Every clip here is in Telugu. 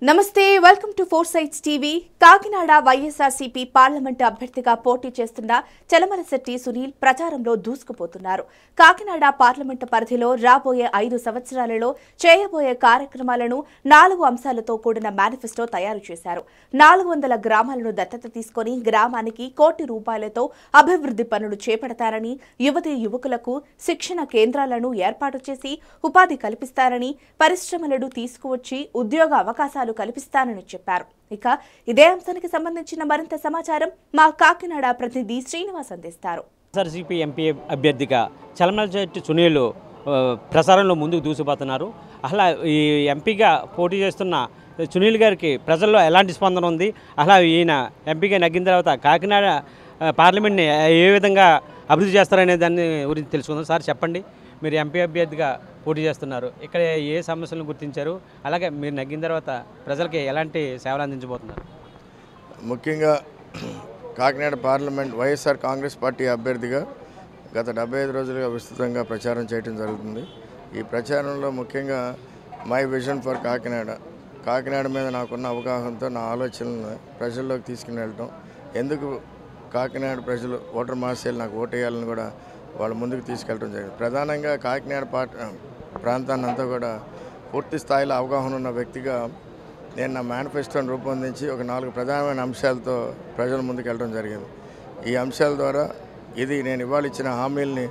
నమస్తే welcome to four sides TV. Kakinada YSRCP parliament అభ్యర్థిగా పోటీ చేస్తున్న చలమలశెట్టి సునీల్ ప్రచారంలో దూసుకుపోతున్నారు. కాకినాడ పార్లమెంటు పరిధిలో రాబోయే 5 సంవత్సరాలలో చేయబోయే కార్యక్రమాలను 4 అంశాలతో కూడిన మేనిఫెస్టో తయారు చేశారు. 400 గ్రామాలను దత్తత తీసుకుని గ్రామానికి ₹1,00,00,000 అభివృద్ధి పనులు చేపడతారని, యువతీ యువకులకు శిక్షణ కేంద్రాలను ఏర్పాటు చేసి ఉపాధి కల్పిస్తారని, పరిశ్రమలను తీసుకువచ్చి ఉద్యోగ అవకాశాలు కల్పిస్తానని చెప్పారు. ఇక ఇదే అంశానికి సంబంధించిన మరింత సమాచారం మా కాకినాడ ప్రతినిధి శ్రీనివాస్ అందిస్తారు. వైఎస్ఆర్సీపీ ఎంపీ అభ్యర్థిగా చలమలశెట్టి సునీల్ ప్రచారంలో ముందుకు దూసుకుపోతున్నారు. అసలు ఈ ఎంపీగా పోటీ చేస్తున్న సునీల్ గారికి ప్రజల్లో ఎలాంటి స్పందన ఉంది, అలా ఈయన ఎంపీగా నగ్గిన తర్వాత కాకినాడ పార్లమెంట్ని ఏ విధంగా అభివృద్ధి చేస్తారనే దాన్ని గురించి తెలుసుకుందాం. సార్ చెప్పండి, మీరు ఎంపీ అభ్యర్థిగా పోటీ చేస్తున్నారు, ఇక్కడ ఏ సమస్యలను గుర్తించారు, అలాగే మీరు నగ్గిన తర్వాత ప్రజలకి ఎలాంటి సేవలు అందించబోతున్నారు? ముఖ్యంగా కాకినాడ పార్లమెంట్ వైఎస్ఆర్ కాంగ్రెస్ పార్టీ అభ్యర్థిగా గత 75 రోజులుగా విస్తృతంగా ప్రచారం చేయడం జరుగుతుంది. ఈ ప్రచారంలో ముఖ్యంగా మై విజన్ ఫర్ కాకినాడ మీద నాకున్న అవగాహనతో నా ఆలోచనలను ప్రజల్లోకి తీసుకుని వెళ్ళటం, ఎందుకు కాకినాడ ప్రజలు ఓటర్ మహాశయులు నాకు ఓటేయాలని కూడా వాళ్ళ ముందుకు తీసుకెళ్ళడం జరిగింది. ప్రధానంగా కాకినాడ ప్రాంతాన్ని అంతా కూడా పూర్తి స్థాయిలో అవగాహన ఉన్న వ్యక్తిగా నేను నా మేనిఫెస్టోని రూపొందించి ఒక 4 ప్రధానమైన అంశాలతో ప్రజల ముందుకు వెళ్ళడం జరిగింది. ఈ అంశాల ద్వారా నేను ఇవాళ ఇచ్చిన హామీల్ని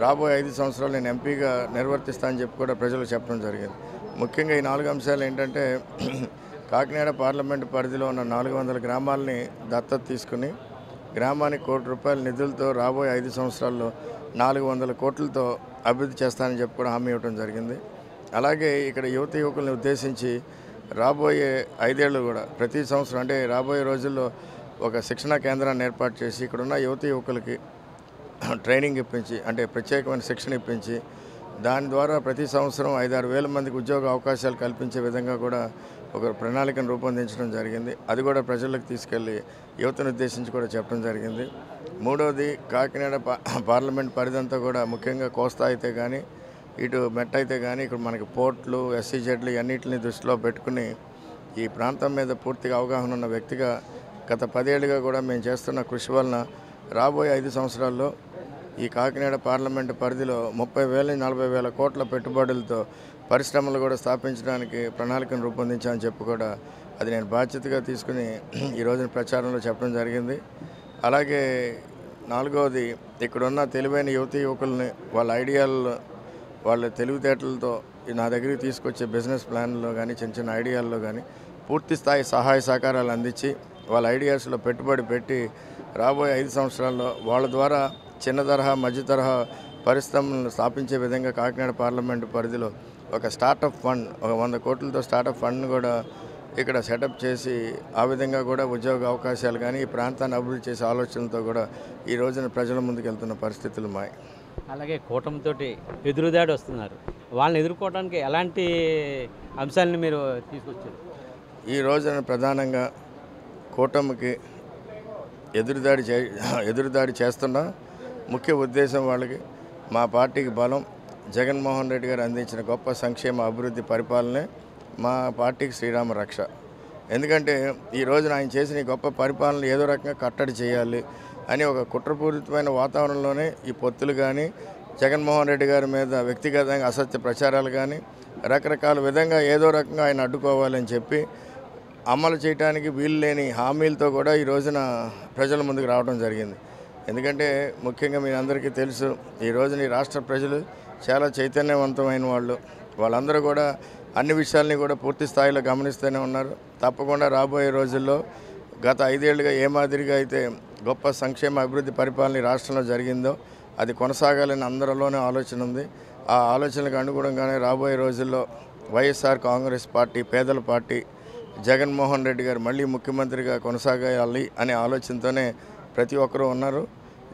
రాబోయే 5 సంవత్సరాలు నేను ఎంపీగా నిర్వర్తిస్తానని చెప్పి కూడా ప్రజలకు చెప్పడం జరిగింది. ముఖ్యంగా ఈ 4 అంశాలు ఏంటంటే, కాకినాడ పార్లమెంటు పరిధిలో ఉన్న 400 గ్రామాలని దత్తత తీసుకుని గ్రామానికి ₹1,00,00,000 నిధులతో రాబోయే 5 సంవత్సరాల్లో 400 కోట్లతో అభివృద్ధి చేస్తానని చెప్పి కూడా హామీ ఇవ్వడం జరిగింది. అలాగే ఇక్కడ యువతీ యువకుల్ని ఉద్దేశించి రాబోయే 5 ఏళ్ళు కూడా ప్రతి సంవత్సరం, అంటే రాబోయే రోజుల్లో ఒక శిక్షణా కేంద్రాన్ని ఏర్పాటు చేసి ఇక్కడున్న యువతీ యువకులకి ట్రైనింగ్ ఇప్పించి, అంటే ప్రత్యేకమైన శిక్షణ ఇప్పించి దాని ద్వారా ప్రతి సంవత్సరం 5-6 వేల మందికి ఉద్యోగ అవకాశాలు కల్పించే విధంగా కూడా ఒక ప్రణాళికను రూపొందించడం జరిగింది. అది కూడా ప్రజలకు తీసుకెళ్ళి యువతను ఉద్దేశించి కూడా చెప్పడం జరిగింది. మూడవది, కాకినాడ పార్లమెంట్ పరిధంతా కూడా ముఖ్యంగా కోస్తా అయితే కానీ, ఇటు మెట్ట అయితే కానీ, ఇక్కడ మనకి పోర్ట్లు, SEZలు అన్నింటినీ దృష్టిలో పెట్టుకుని ఈ ప్రాంతం మీద పూర్తిగా అవగాహన ఉన్న వ్యక్తిగా గత 10 ఏళ్ళుగా కూడా మేము చేస్తున్న కృషి వలన రాబోయే 5 సంవత్సరాల్లో ఈ కాకినాడ పార్లమెంటు పరిధిలో 30,000 నుంచి 40,000 కోట్ల పెట్టుబడులతో పరిశ్రమలు కూడా స్థాపించడానికి ప్రణాళికను రూపొందించామని చెప్పి కూడా అది నేను బాధ్యతగా తీసుకుని ఈ రోజున ప్రచారంలో చెప్పడం జరిగింది. అలాగే 4వది, ఇక్కడున్న తెలివైన యువతీ యువకుల్ని వాళ్ళ ఐడియాల్లో, వాళ్ళ తెలివితేటలతో నా దగ్గరికి తీసుకొచ్చే బిజినెస్ ప్లాన్లో కానీ, చిన్న చిన్న ఐడియాల్లో కానీ పూర్తి స్థాయి సహాయ సహకారాలు అందించి వాళ్ళ ఐడియాస్లో పెట్టుబడి పెట్టి రాబోయే 5 సంవత్సరాల్లో వాళ్ళ ద్వారా చిన్న తరహా, మధ్య తరహా పరిశ్రమలను స్థాపించే విధంగా కాకినాడ పార్లమెంటు పరిధిలో ఒక స్టార్టప్ ఫండ్, ఒక 100 కోట్లతో స్టార్టప్ ఫండ్ను కూడా ఇక్కడ సెటప్ చేసి ఆ విధంగా కూడా ఉద్యోగ అవకాశాలు కానీ ఈ ప్రాంతాన్ని అభివృద్ధి చేసే ఆలోచనలతో కూడా ఈ రోజున ప్రజల ముందుకు వెళ్తున్న పరిస్థితులు మాయి. అలాగే కూటమితో ఎదురుదాడి వస్తున్నారు, వాళ్ళని ఎదుర్కోవడానికి ఎలాంటి అంశాలను మీరు తీసుకొచ్చారు? ఈ రోజున ప్రధానంగా కూటమికి ఎదురుదాడి చేస్తున్న ముఖ్య ఉద్దేశం వాళ్ళకి మా పార్టీకి బలం, జగన్మోహన్ రెడ్డి గారు అందించిన గొప్ప సంక్షేమ అభివృద్ధి పరిపాలనే మా పార్టీకి శ్రీరామ రక్ష. ఎందుకంటే ఈ రోజున ఆయన చేసిన గొప్ప పరిపాలన ఏదో రకంగా కట్టడి చేయాలి అని ఒక కుట్రపూరితమైన వాతావరణంలోనే ఈ పొత్తులు కానీ, జగన్మోహన్ రెడ్డి గారి మీద వ్యక్తిగతంగా అసత్య ప్రచారాలు కానీ, రకరకాల విధంగా ఏదో రకంగా ఆయన అడ్డుకోవాలని చెప్పి అమలు చేయడానికి వీలు లేని హామీలతో కూడా ఈ రోజున ప్రజల ముందుకు రావడం జరిగింది. ఎందుకంటే ముఖ్యంగా మీ అందరికీ తెలుసు, ఈ రోజున ఈ రాష్ట్ర ప్రజలు చాలా చైతన్యవంతమైన వాళ్ళందరూ కూడా అన్ని విషయాల్ని కూడా పూర్తి స్థాయిలో గమనిస్తూనే ఉన్నారు. తప్పకుండా రాబోయే రోజుల్లో గత 5 ఏళ్ళుగా ఏ మాదిరిగా అయితే గొప్ప సంక్షేమ అభివృద్ధి పరిపాలన రాష్ట్రంలో జరిగిందో అది కొనసాగాలని అందరిలోనే ఆలోచన ఉంది. ఆ ఆలోచనలకు అనుగుణంగానే రాబోయే రోజుల్లో వైఎస్ఆర్ కాంగ్రెస్ పార్టీ, పేదల పార్టీ, జగన్మోహన్ రెడ్డి గారు మళ్ళీ ముఖ్యమంత్రిగా కొనసాగాలి అనే ఆలోచనతోనే ప్రతి ఒక్కరూ ఉన్నారు.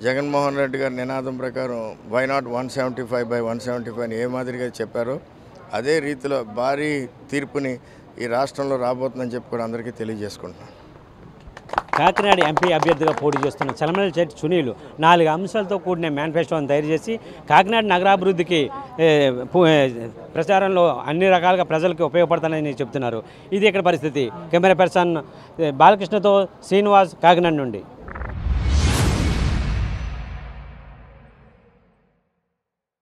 జగన్మోహన్ రెడ్డి గారి నినాదం ప్రకారం వై నాట్ 175/175 అని ఏ మాదిరిగా చెప్పారో అదే రీతిలో భారీ తీర్పుని ఈ రాష్ట్రంలో రాబోతుందని చెప్పి కూడా అందరికీ తెలియజేసుకుంటున్నాను. కాకినాడ ఎంపీ అభ్యర్థిగా పోటీ చేస్తున్న చలమలశెట్టి సునీల్ 4 అంశాలతో కూడిన మేనిఫెస్టోను తయారు చేసి కాకినాడ నగరాభివృద్ధికి ప్రచారంలో అన్ని రకాలుగా ప్రజలకు ఉపయోగపడతానని చెప్తున్నారు. ఇది ఇక్కడ పరిస్థితి. కెమెరా పర్సన్ బాలకృష్ణతో శ్రీనివాస్, కాకినాడ నుండి.